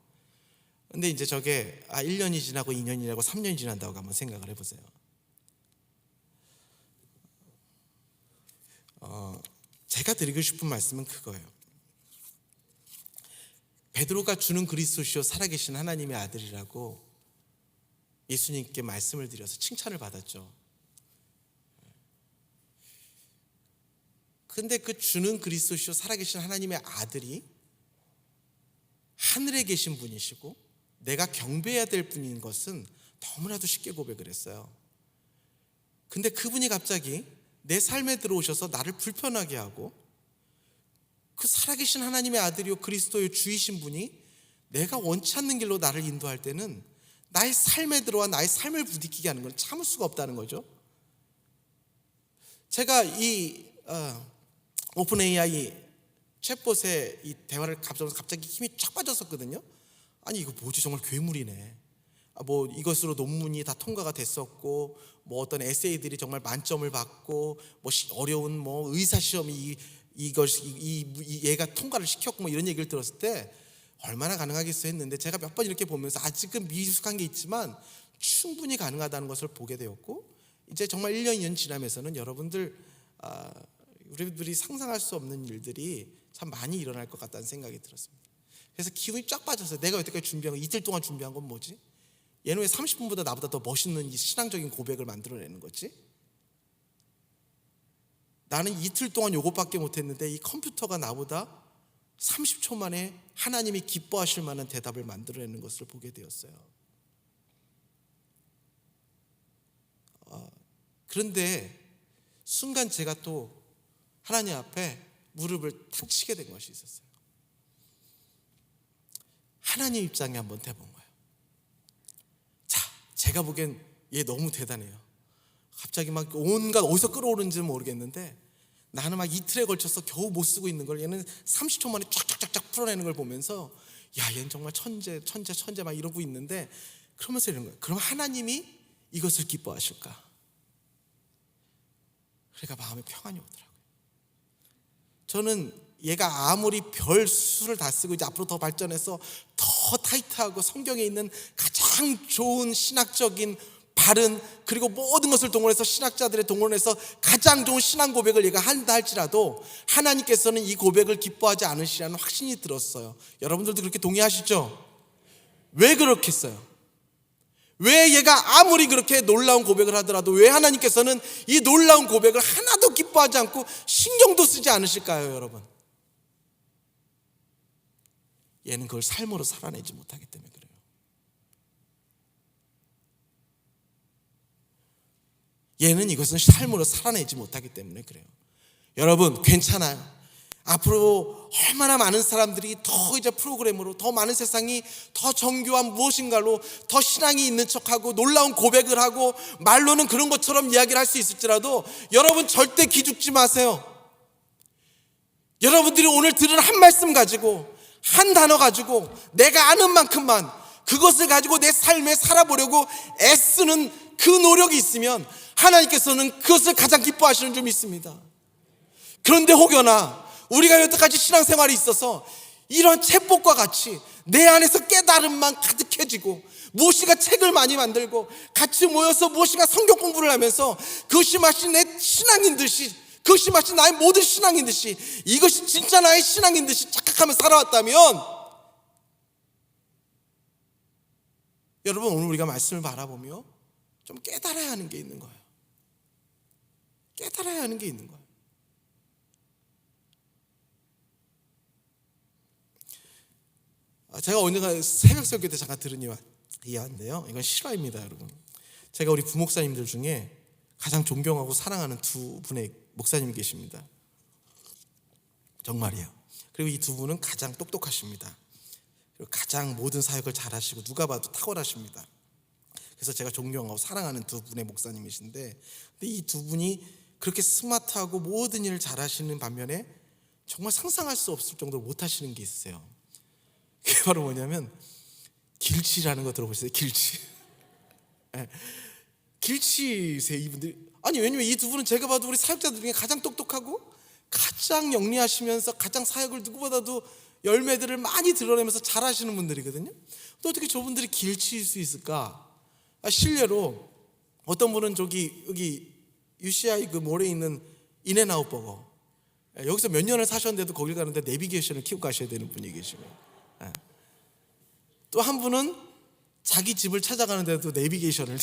근데 이제 저게 1년이 지나고 2년이 지나고 3년이 지난다고 한번 생각을 해보세요. 제가 드리고 싶은 말씀은 그거예요. 베드로가 주는 그리스도시요 살아계신 하나님의 아들이라고 예수님께 말씀을 드려서 칭찬을 받았죠. 근데 그 주는 그리스도시요 살아계신 하나님의 아들이 하늘에 계신 분이시고 내가 경배해야 될 분인 것은 너무나도 쉽게 고백을 했어요. 근데 그분이 갑자기 내 삶에 들어오셔서 나를 불편하게 하고 그 살아계신 하나님의 아들이요 그리스도의 주이신 분이 내가 원치 않는 길로 나를 인도할 때는 나의 삶에 들어와 나의 삶을 부딪히게 하는 건 참을 수가 없다는 거죠. 제가 이 오픈 AI 챗봇의 이 대화를 갑자기 힘이 쫙 빠졌었거든요. 아니 이거 뭐지, 정말 괴물이네. 뭐 이것으로 논문이 다 통과가 됐었고, 뭐 어떤 에세이들이 정말 만점을 받고, 뭐 어려운 뭐 의사 시험이 얘가 통과를 시켰고, 뭐 이런 얘기를 들었을 때 얼마나 가능하겠어 했는데, 제가 몇 번 이렇게 보면서 아직은 미숙한 게 있지만 충분히 가능하다는 것을 보게 되었고, 이제 정말 1년 2년 지나면서는 여러분들 우리들이 상상할 수 없는 일들이 참 많이 일어날 것 같다는 생각이 들었습니다. 그래서 기분이 쫙 빠졌어요. 내가 여태까지 준비한 거, 이틀 동안 준비한 건 뭐지? 얘는 왜 30분보다 나보다 더 멋있는 이 신앙적인 고백을 만들어내는 거지? 나는 이틀 동안 요것밖에 못했는데 이 컴퓨터가 나보다 30초 만에 하나님이 기뻐하실 만한 대답을 만들어내는 것을 보게 되었어요. 그런데 순간 제가 또 하나님 앞에 무릎을 탁 치게 된 것이 있었어요. 하나님 입장에 한번 대본 거예요. 자, 제가 보기엔 얘 너무 대단해요. 갑자기 막 온갖 어디서 끌어오르는지는 모르겠는데, 나는 막 이틀에 걸쳐서 겨우 못 쓰고 있는 걸 얘는 30초 만에 쫙쫙쫙쫙 풀어내는 걸 보면서, 야, 얘는 정말 천재 막 이러고 있는데, 그러면서 이런 거예요. 그럼 하나님이 이것을 기뻐하실까? 그러니까 마음에 평안이 오더라고요. 저는 얘가 아무리 별 수를 다 쓰고 이제 앞으로 더 발전해서 더 타이트하고 성경에 있는 가장 좋은 신학적인 바른, 그리고 모든 것을 동원해서 신학자들의 동원해서 가장 좋은 신앙 고백을 얘가 한다 할지라도 하나님께서는 이 고백을 기뻐하지 않으시라는 확신이 들었어요. 여러분들도 그렇게 동의하시죠? 왜 그렇겠어요? 왜 얘가 아무리 그렇게 놀라운 고백을 하더라도 왜 하나님께서는 이 놀라운 고백을 하나도 기뻐하지 않고 신경도 쓰지 않으실까요, 여러분? 얘는 그걸 삶으로 살아내지 못하기 때문에 그래요. 얘는 이것은 삶으로 살아내지 못하기 때문에 그래요. 여러분, 괜찮아요. 앞으로 얼마나 많은 사람들이 더 이제 프로그램으로 더 많은 세상이 더 정교한 무엇인가로 더 신앙이 있는 척하고 놀라운 고백을 하고 말로는 그런 것처럼 이야기를 할 수 있을지라도 여러분 절대 기죽지 마세요. 여러분들이 오늘 들은 한 말씀 가지고, 한 단어 가지고 내가 아는 만큼만 그것을 가지고 내 삶에 살아보려고 애쓰는 그 노력이 있으면 하나님께서는 그것을 가장 기뻐하시는 줄 믿습니다. 그런데 혹여나 우리가 여태까지 신앙생활이 있어서 이런 책복과 같이 내 안에서 깨달음만 가득해지고 무엇인가 책을 많이 만들고 같이 모여서 무엇인가 성경 공부를 하면서 그것이 마치 내 신앙인 듯이, 그것이 마치 나의 모든 신앙인 듯이, 이것이 진짜 나의 신앙인 듯이 착각하며 살아왔다면, 여러분 오늘 우리가 말씀을 바라보며 좀 깨달아야 하는 게 있는 거예요. 깨달아야 하는 게 있는 거예요. 제가 언젠가 새벽 설교 때 잠깐 들은 이야기인데요, 이건 실화입니다. 여러분, 제가 우리 부목사님들 중에 가장 존경하고 사랑하는 두 분의 목사님이 계십니다. 정말이에요. 그리고 이 두 분은 가장 똑똑하십니다. 그리고 가장 모든 사역을 잘하시고 누가 봐도 탁월하십니다. 그래서 제가 존경하고 사랑하는 두 분의 목사님이신데, 근데 이 두 분이 그렇게 스마트하고 모든 일을 잘하시는 반면에 정말 상상할 수 없을 정도로 못하시는 게 있어요. 그게 바로 뭐냐면 길치라는 거 들어보셨어요? 길치. 길치세요, 이분들이. 아니, 왜냐면 이 두 분은 제가 봐도 우리 사역자들 중에 가장 똑똑하고 가장 영리하시면서 가장 사역을 누구보다도 열매들을 많이 드러내면서 잘하시는 분들이거든요. 또 어떻게 저분들이 길치일 수 있을까? 실례로 어떤 분은 여기 UCI 그 몰에 있는 인앤아웃 버거, 여기서 몇 년을 사셨는데도 거길 가는데 내비게이션을 키고 가셔야 되는 분이 계시고요. 또 한 분은 자기 집을 찾아가는데도 내비게이션을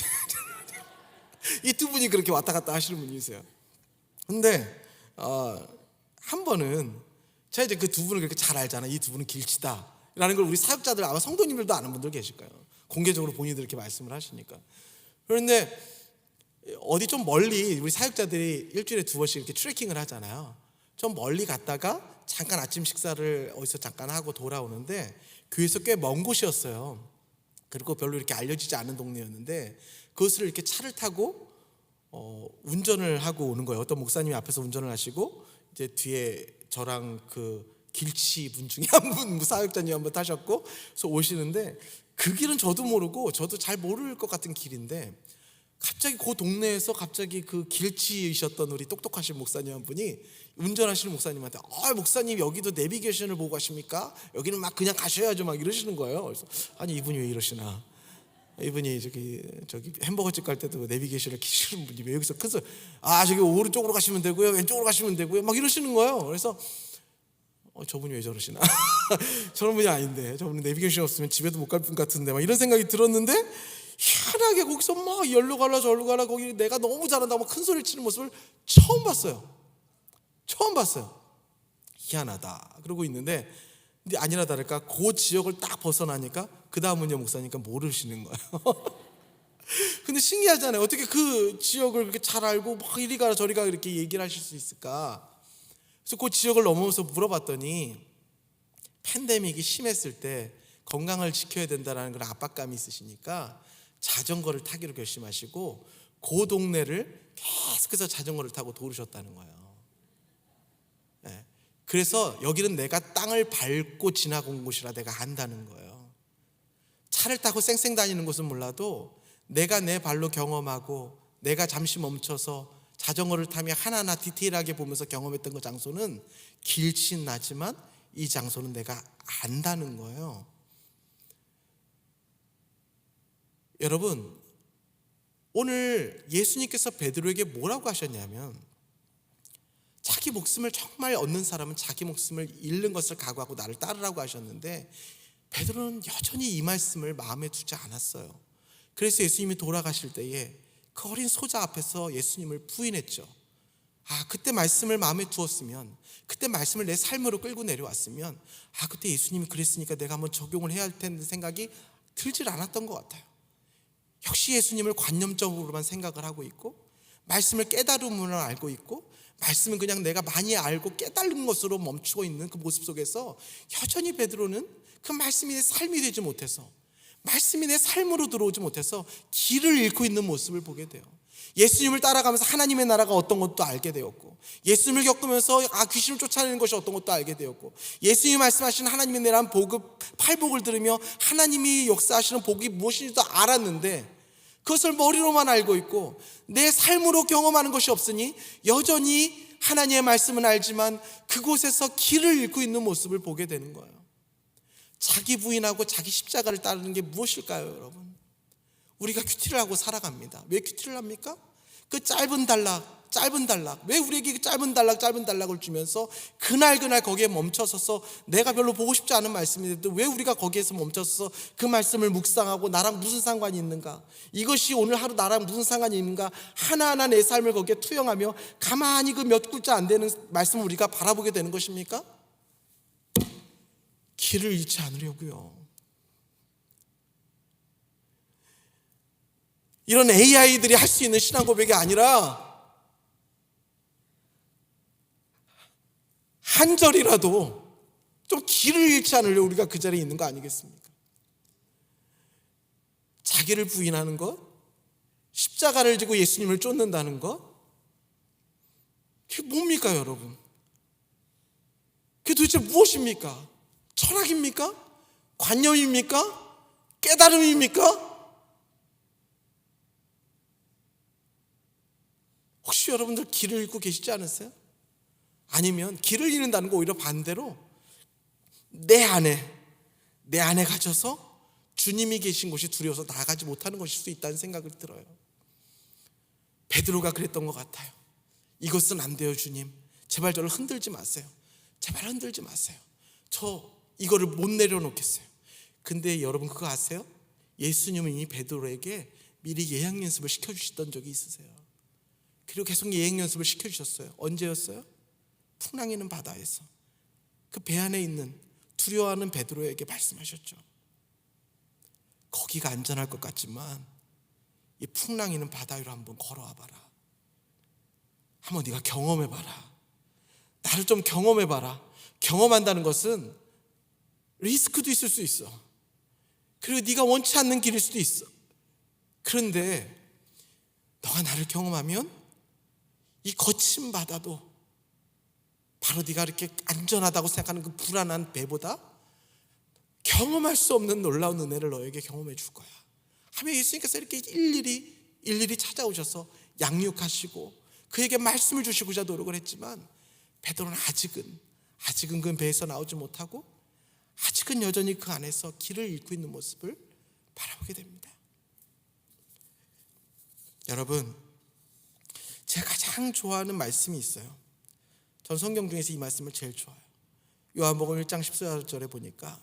이 두 분이 그렇게 왔다 갔다 하시는 분이세요. 근데 한 번은 제가 이제 그 두 분을 그렇게 잘 알잖아요. 이 두 분은 길치다 라는 걸 우리 사역자들, 아마 성도님들도 아는 분들 계실 거예요. 공개적으로 본인들 이렇게 말씀을 하시니까. 그런데 어디 좀 멀리 우리 사역자들이 일주일에 2번씩 이렇게 트레킹을 하잖아요. 좀 멀리 갔다가 잠깐 아침 식사를 어디서 잠깐 하고 돌아오는데, 교회에서 꽤 먼 곳이었어요. 그리고 별로 이렇게 알려지지 않은 동네였는데, 그것을 이렇게 차를 타고 운전을 하고 오는 거예요. 어떤 목사님이 앞에서 운전을 하시고 이제 뒤에 저랑 그 길치 분 중에 한 분, 사역자님 한 분 타셨고, 그래서 오시는데 그 길은 저도 모르고 저도 잘 모를 것 같은 길인데 갑자기 그 동네에서 갑자기 그 길치이셨던 우리 똑똑하신 목사님 한 분이 운전하시는 목사님한테 목사님 여기도 내비게이션을 보고 가십니까? 여기는 막 그냥 가셔야죠 막 이러시는 거예요. 그래서 아니 이분이 왜 이러시나? 이분이 저기 햄버거집 갈 때도 내비게이션을 키시는 분이 왜 여기서 그래서 저기 오른쪽으로 가시면 되고요, 왼쪽으로 가시면 되고요 막 이러시는 거예요. 그래서 저분이 왜 저러시나? 저런 분이 아닌데, 저분은 내비게이션 없으면 집에도 못 갈 분 같은데 막 이런 생각이 들었는데 희한하게 거기서 막 열로 가라 저로 가라 거기 내가 너무 잘한다고 큰 소리를 치는 모습을 처음 봤어요. 희한하다 그러고 있는데, 근데 아니나 다를까 그 지역을 딱 벗어나니까 그 다음은요 목사니까 모르시는 거예요. 근데 신기하잖아요. 어떻게 그 지역을 그렇게 잘 알고 막 이리 가라 저리 가라 이렇게 얘기를 하실 수 있을까? 그래서 그 지역을 넘어서 물어봤더니 팬데믹이 심했을 때 건강을 지켜야 된다는 그런 압박감이 있으시니까 자전거를 타기로 결심하시고 그 동네를 계속해서 자전거를 타고 돌으셨다는 거예요. 네. 그래서 여기는 내가 땅을 밟고 지나고 온 곳이라 내가 안다는 거예요. 차를 타고 쌩쌩 다니는 곳은 몰라도 내가 내 발로 경험하고 내가 잠시 멈춰서 자전거를 타며 하나하나 디테일하게 보면서 경험했던 그 장소는 길친 나지만 이 장소는 내가 안다는 거예요. 여러분, 오늘 예수님께서 베드로에게 뭐라고 하셨냐면 자기 목숨을 정말 얻는 사람은 자기 목숨을 잃는 것을 각오하고 나를 따르라고 하셨는데 베드로는 여전히 이 말씀을 마음에 두지 않았어요. 그래서 예수님이 돌아가실 때에 그 어린 소자 앞에서 예수님을 부인했죠. 그때 말씀을 마음에 두었으면, 그때 말씀을 내 삶으로 끌고 내려왔으면 그때 예수님이 그랬으니까 내가 한번 적용을 해야 할 텐데 생각이 들질 않았던 것 같아요. 역시 예수님을 관념적으로만 생각을 하고 있고 말씀을 깨달음으로 알고 있고 말씀은 그냥 내가 많이 알고 깨달은 것으로 멈추고 있는 그 모습 속에서 여전히 베드로는 그 말씀이 내 삶이 되지 못해서, 말씀이 내 삶으로 들어오지 못해서 길을 잃고 있는 모습을 보게 돼요. 예수님을 따라가면서 하나님의 나라가 어떤 것도 알게 되었고, 예수님을 겪으면서 귀신을 쫓아내는 것이 어떤 것도 알게 되었고, 예수님이 말씀하시는 하나님의 내란 복음 팔복을 들으며 하나님이 역사하시는 복이 무엇인지도 알았는데 그것을 머리로만 알고 있고 내 삶으로 경험하는 것이 없으니 여전히 하나님의 말씀은 알지만 그곳에서 길을 잃고 있는 모습을 보게 되는 거예요. 자기 부인하고 자기 십자가를 따르는 게 무엇일까요, 여러분? 우리가 큐티를 하고 살아갑니다. 왜 큐티를 합니까? 그 짧은 단락 왜 우리에게 그 짧은 단락을 주면서 그날 거기에 멈춰서서 내가 별로 보고 싶지 않은 말씀인데 왜 우리가 거기에서 멈춰서 그 말씀을 묵상하고 나랑 무슨 상관이 있는가, 이것이 오늘 하루 나랑 무슨 상관이 있는가 하나하나 내 삶을 거기에 투영하며 가만히 그 몇 글자 안 되는 말씀을 우리가 바라보게 되는 것입니까? 길을 잃지 않으려고요. 이런 AI들이 할 수 있는 신앙 고백이 아니라 한 절이라도 좀 길을 잃지 않으려고 우리가 그 자리에 있는 거 아니겠습니까? 자기를 부인하는 것, 십자가를 지고 예수님을 쫓는다는 것, 그게 뭡니까 여러분? 그게 도대체 무엇입니까? 철학입니까? 관념입니까? 깨달음입니까? 혹시 여러분들 길을 잃고 계시지 않으세요? 아니면 길을 잃는다는 거 오히려 반대로 내 안에 갇혀서 주님이 계신 곳이 두려워서 나가지 못하는 것일 수 있다는 생각을 들어요. 베드로가 그랬던 것 같아요. 이것은 안 돼요, 주님. 제발 저를 흔들지 마세요. 제발 흔들지 마세요. 저 이거를 못 내려놓겠어요. 근데 여러분 그거 아세요? 예수님은 이 베드로에게 미리 예행 연습을 시켜주셨던 적이 있으세요. 그리고 계속 예행 연습을 시켜주셨어요. 언제였어요? 풍랑이는 바다에서 그 배 안에 있는 두려워하는 베드로에게 말씀하셨죠. 거기가 안전할 것 같지만 이 풍랑이는 바다 위로 한번 걸어와 봐라. 한번 네가 경험해봐라. 나를 좀 경험해봐라. 경험한다는 것은 리스크도 있을 수 있어. 그리고 네가 원치 않는 길일 수도 있어. 그런데 너가 나를 경험하면 이 거친 바다도 바로 네가 이렇게 안전하다고 생각하는 그 불안한 배보다 경험할 수 없는 놀라운 은혜를 너에게 경험해 줄 거야 하며 예수님께서 이렇게 일일이 찾아오셔서 양육하시고 그에게 말씀을 주시고자 노력을 했지만 베드로는 아직은 그 배에서 나오지 못하고 아직은 여전히 그 안에서 길을 잃고 있는 모습을 바라보게 됩니다. 여러분, 제가 가장 좋아하는 말씀이 있어요. 전 성경 중에서 이 말씀을 제일 좋아해요. 요한복음 1장 14절에 보니까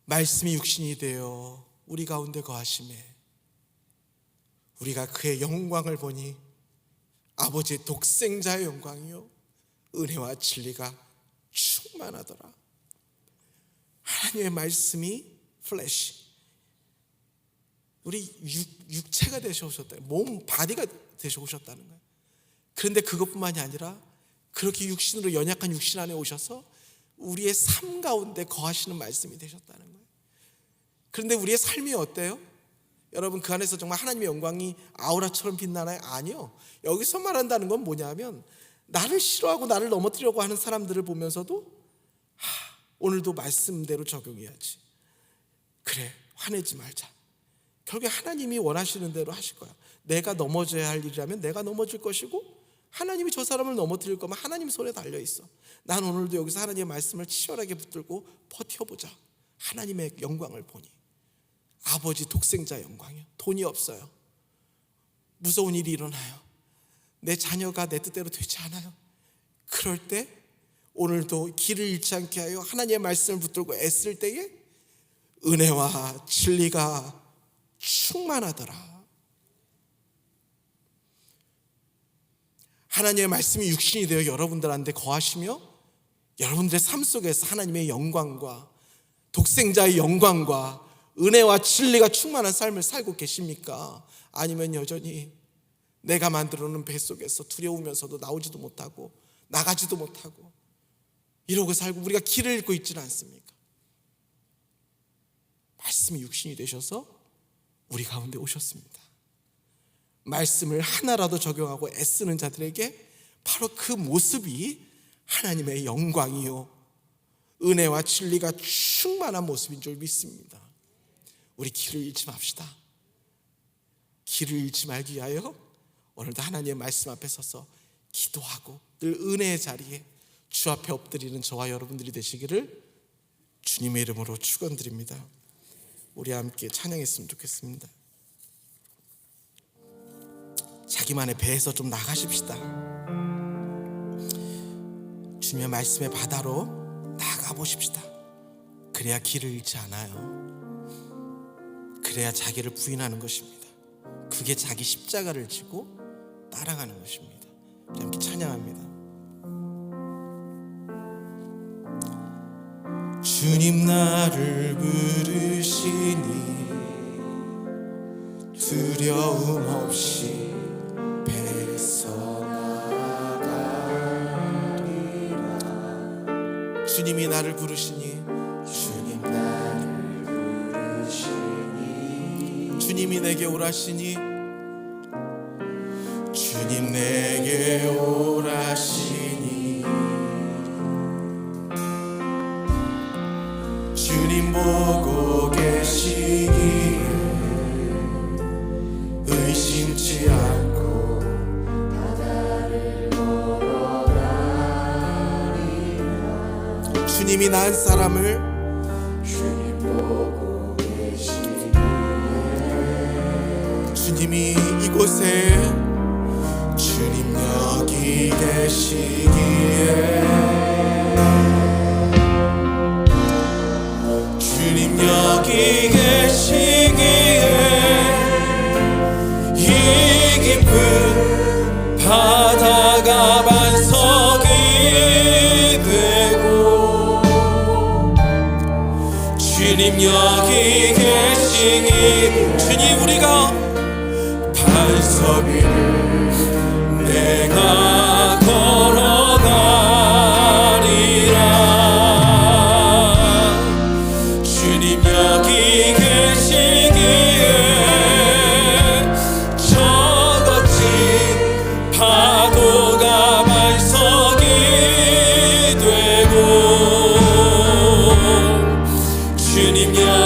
말씀이 육신이 되어 우리 가운데 거하심에 우리가 그의 영광을 보니 아버지의 독생자의 영광이요 은혜와 진리가 충만하더라. 하나님의 말씀이 플래시, 우리 육체가 되셔 오셨다. 몸, 바디가 되셔 오셨다는 거예요. 그런데 그것뿐만이 아니라 그렇게 육신으로 연약한 육신 안에 오셔서 우리의 삶 가운데 거하시는 말씀이 되셨다는 거예요. 그런데 우리의 삶이 어때요? 여러분, 그 안에서 정말 하나님의 영광이 아우라처럼 빛나나요? 아니요. 여기서 말한다는 건 뭐냐면 나를 싫어하고 나를 넘어뜨리려고 하는 사람들을 보면서도 오늘도 말씀대로 적용해야지. 그래, 화내지 말자. 결국에 하나님이 원하시는 대로 하실 거야. 내가 넘어져야 할 일이라면 내가 넘어질 것이고 하나님이 저 사람을 넘어뜨릴 거면 하나님 손에 달려있어. 난 오늘도 여기서 하나님의 말씀을 치열하게 붙들고 버텨보자. 하나님의 영광을 보니 아버지 독생자 영광이요. 돈이 없어요. 무서운 일이 일어나요. 내 자녀가 내 뜻대로 되지 않아요. 그럴 때 오늘도 길을 잃지 않게 하여 하나님의 말씀을 붙들고 애쓸 때에 은혜와 진리가 충만하더라. 하나님의 말씀이 육신이 되어 여러분들한테 거하시며 여러분들의 삶 속에서 하나님의 영광과 독생자의 영광과 은혜와 진리가 충만한 삶을 살고 계십니까? 아니면 여전히 내가 만들어 놓은 배 속에서 두려우면서도 나오지도 못하고 나가지도 못하고 이러고 살고 우리가 길을 잃고 있지는 않습니까? 말씀이 육신이 되셔서 우리 가운데 오셨습니다. 말씀을 하나라도 적용하고 애쓰는 자들에게 바로 그 모습이 하나님의 영광이요 은혜와 진리가 충만한 모습인 줄 믿습니다. 우리 길을 잃지 맙시다. 길을 잃지 말기 위하여 오늘도 하나님의 말씀 앞에 서서 기도하고 늘 은혜의 자리에 주 앞에 엎드리는 저와 여러분들이 되시기를 주님의 이름으로 축원드립니다. 우리 함께 찬양했으면 좋겠습니다. 자기만의 배에서 좀 나가십시다. 주님의 말씀의 바다로 나가보십시다. 그래야 길을 잃지 않아요. 그래야 자기를 부인하는 것입니다. 그게 자기 십자가를 지고 따라가는 것입니다. 우리 함께 찬양합니다. 주님 나를 부르시니 두려움 없이 배에서 나가리라. 주님이 나를 부르시니 주님 나를 부르시니 주님이 내게 오라시니 주님 내게 오라시니 주님 보고 계시기에 의심치 않고 바다를 걸어가리라. 주님이 난 사람을 주님 보고 계시기에 주님이 이곳에 주님 여기 계시기에 주님 여기 계시기에 이 깊은 바다가 반석이 되고 주님 여기 계시니 주님 우리가 반석 위를 내가 걸어가리라. 주님 여기 계시기에 저 거친 파도가 반석이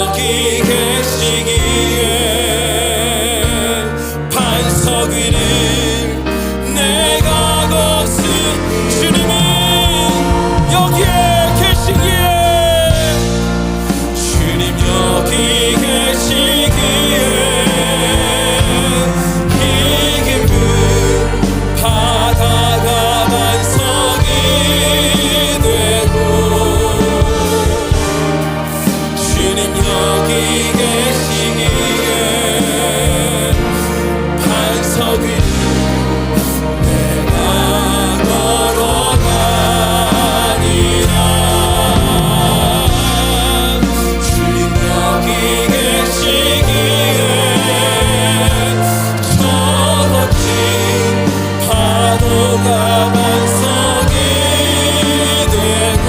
여기 계시기에 반석 위를 내가 걷은 주님은 여기에 계시기에 주님 여기 계시기에 이 깊은 바다가 반석이 되고 주님 여기 계시기에 반석 위를 내가 걸어가니라. 주님 여기 계시기에 저 거친 파도가 반석이 되고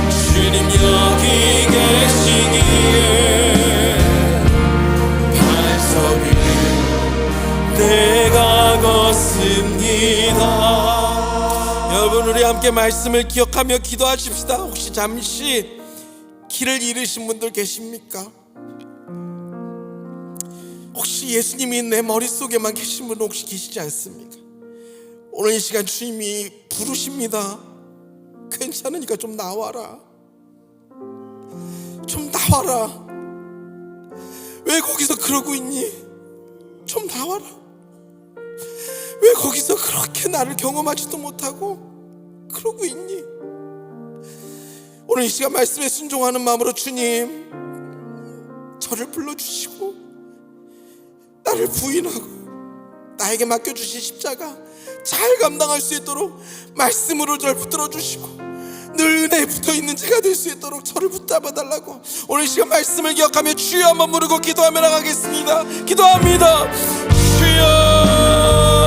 주님 여기 계시기에 반석 위를 내가 걷습니다. 여러분, 우리 함께 말씀을 기억하며 기도하십시다. 혹시 잠시 길을 잃으신 분들 계십니까? 혹시 예수님이 내 머릿속에만 계신 분 혹시 계시지 않습니까? 오늘 이 시간 주님이 부르십니다. 괜찮으니까 좀 나와라. 좀 나와라. 왜 거기서 그러고 있니? 좀 나와라. 왜 거기서 그렇게 나를 경험하지도 못하고 그러고 있니? 오늘 이 시간 말씀에 순종하는 마음으로 주님, 저를 불러주시고 나를 부인하고 나에게 맡겨주신 십자가 잘 감당할 수 있도록 말씀으로 저를 붙들어 주시고 늘 은혜에 붙어있는 제가 될 수 있도록 저를 붙잡아 달라고 오늘 이 시간 말씀을 기억하며 주여 한번 부르고 기도하며 나가겠습니다. 기도합니다. 주여